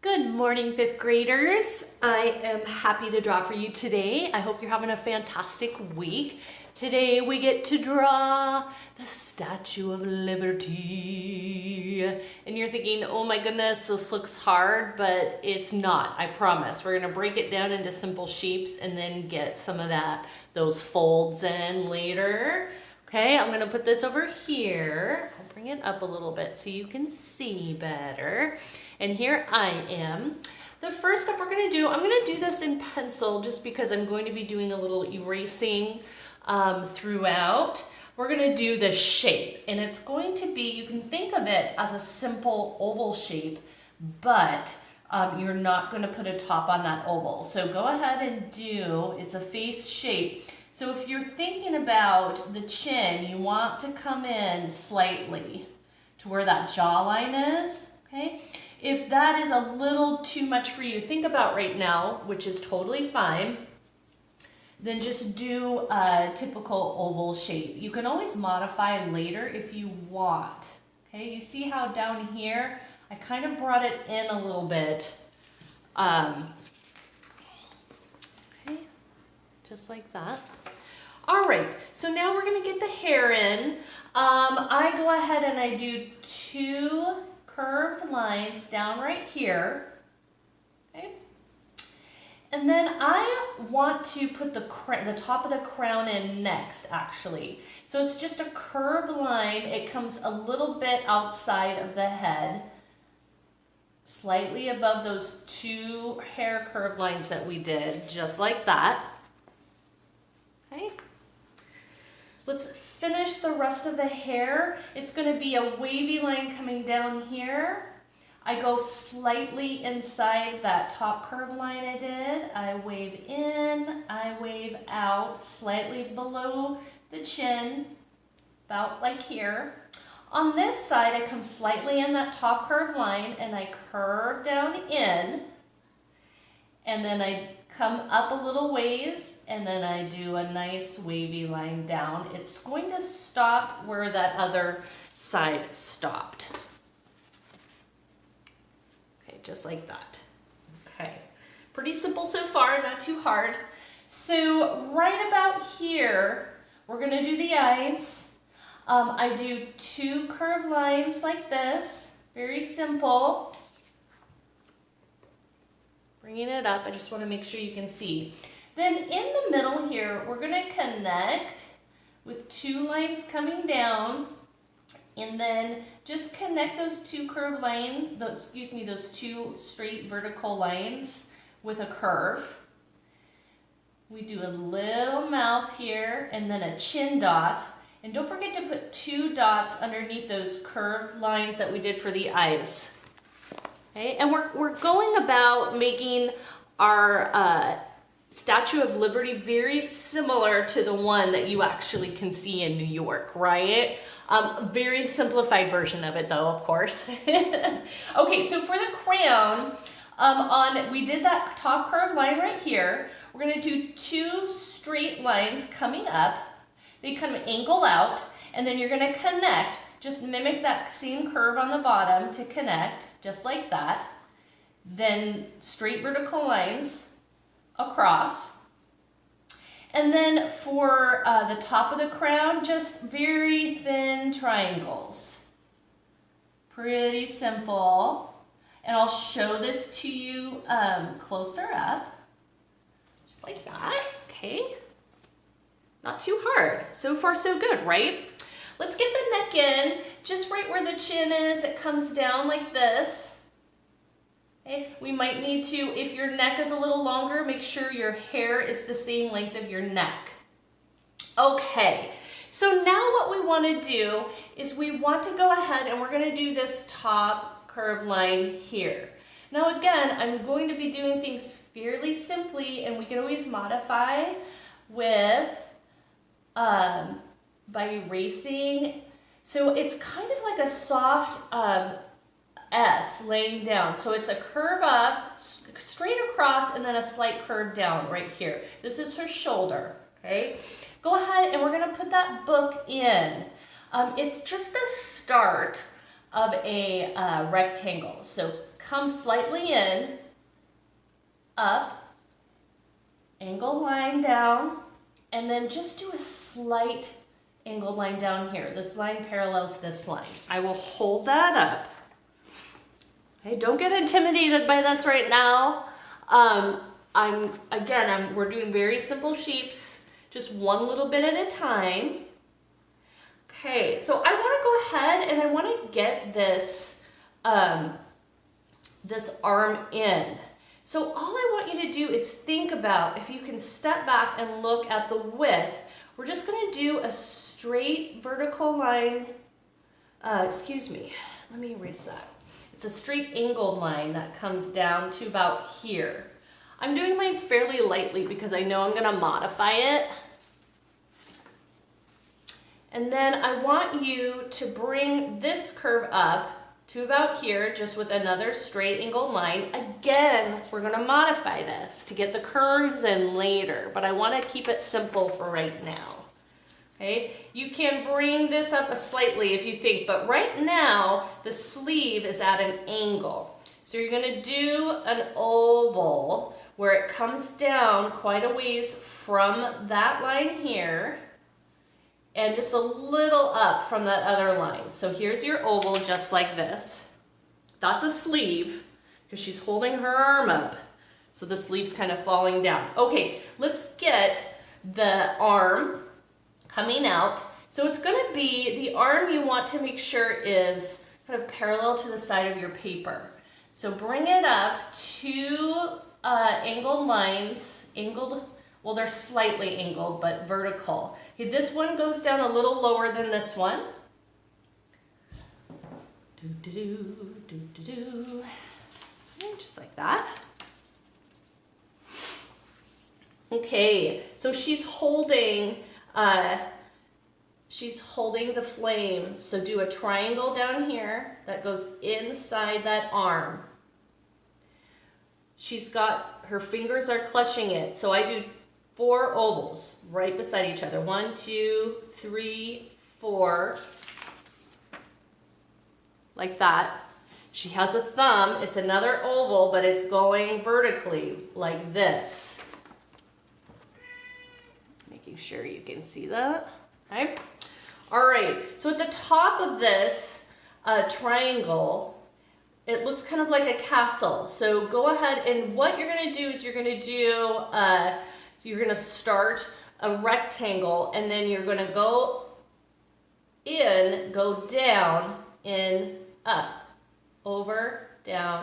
Good morning, fifth graders. I am happy to draw for you today. I hope you're having a fantastic week. Today we get to draw the Statue of Liberty. And you're thinking, oh my goodness, this looks hard, but it's not, I promise. We're gonna break it down into simple shapes and then get some of those folds in later. Okay, I'm gonna put this over here. I'll bring it up a little bit so you can see better. And here I am. The first step we're gonna do, I'm gonna do this in pencil just because I'm going to be doing a little erasing throughout. We're gonna do the shape, and it's going to be, you can think of it as a simple oval shape, but you're not gonna put a top on that oval. So go ahead and do, it's a face shape. So if you're thinking about the chin, you want to come in slightly to where that jawline is, okay? If that is a little too much for you, think about right now, which is totally fine, then just do a typical oval shape. You can always modify later if you want, okay? You see how down here, I kind of brought it in a little bit, okay, just like that. All right, so now we're gonna get the hair in. I go ahead and I do two curved lines down right here, okay? And then I want to put the top of the crown in next, actually. So it's just a curved line. It comes a little bit outside of the head, slightly above those two hair curve lines that we did, just like that, okay? Let's finish the rest of the hair. It's gonna be a wavy line coming down here. I go slightly inside that top curve line I did. I wave in, I wave out, slightly below the chin, about like here. On this side, I come slightly in that top curve line and I curve down in, and then I come up a little ways, and then I do a nice wavy line down. It's going to stop where that other side stopped. Okay, just like that. Okay, pretty simple so far, not too hard. So right about here, we're gonna do the eyes. I do two curved lines like this, very simple. Bringing it up, I just want to make sure you can see. Then in the middle here, we're going to connect with two lines coming down, and then just connect those two curved lines, those two straight vertical lines with a curve. We do a little mouth here, and then a chin dot. And don't forget to put two dots underneath those curved lines that we did for the eyes. Okay, and we're going about making our Statue of Liberty very similar to the one that you actually can see in New York, right? Very simplified version of it though, of course. Okay, so for the crown, we did that top curved line right here. We're gonna do two straight lines coming up. They kind of angle out, and then you're gonna connect. Just mimic that same curve on the bottom to connect, just like that. Then straight vertical lines across. And then for the top of the crown, just very thin triangles. Pretty simple. And I'll show this to you closer up, just like that, okay? Not too hard. So far, so good, right? Let's get the neck in, just right where the chin is. It comes down like this. Okay. We might need to, if your neck is a little longer, make sure your hair is the same length of your neck. Okay, so now what we want to do is we want to go ahead and we're going to do this top curved line here. Now again, I'm going to be doing things fairly simply, and we can always modify with by erasing. So it's kind of like a soft S laying down. So it's a curve up, straight across, and then a slight curve down right here. This is her shoulder, okay? Go ahead and we're gonna put that book in. It's just the start of a rectangle. So come slightly in, up, angled line down, and then just do a slight angled line down here. This line parallels this line. I will hold that up. Okay, don't get intimidated by this right now. We're doing very simple shapes, just one little bit at a time. Okay, so I want to go ahead and I want to get this, this arm in. So all I want you to do is think about if you can step back and look at the width. We're just going to do a straight vertical line. Let me erase that. It's a straight angled line that comes down to about here. I'm doing mine fairly lightly because I know I'm going to modify it. And then I want you to bring this curve up to about here, just with another straight angled line. Again, we're going to modify this to get the curves in later, but I want to keep it simple for right now. Okay, you can bring this up slightly if you think, but right now the sleeve is at an angle. So you're going to do an oval where it comes down quite a ways from that line here and just a little up from that other line. So here's your oval just like this. That's a sleeve because she's holding her arm up. So the sleeve's kind of falling down. Okay, let's get the arm coming out. So it's going to be, the arm you want to make sure is kind of parallel to the side of your paper. So bring it up to angled lines, well, they're slightly angled, but vertical. Okay, this one goes down a little lower than this one. Just like that. Okay, so she's holding the flame. So do a triangle down here that goes inside that arm. She's got, her fingers are clutching it. So I do 4 ovals right beside each other. 1, 2, 3, 4. Like that. She has a thumb. It's another oval, but it's going vertically like this. Making sure you can see that. Okay. All right. So at the top of this triangle, it looks kind of like a castle. So go ahead and what you're going to do is you're going to start a rectangle and then you're going to go in, go down, in, up, over, down,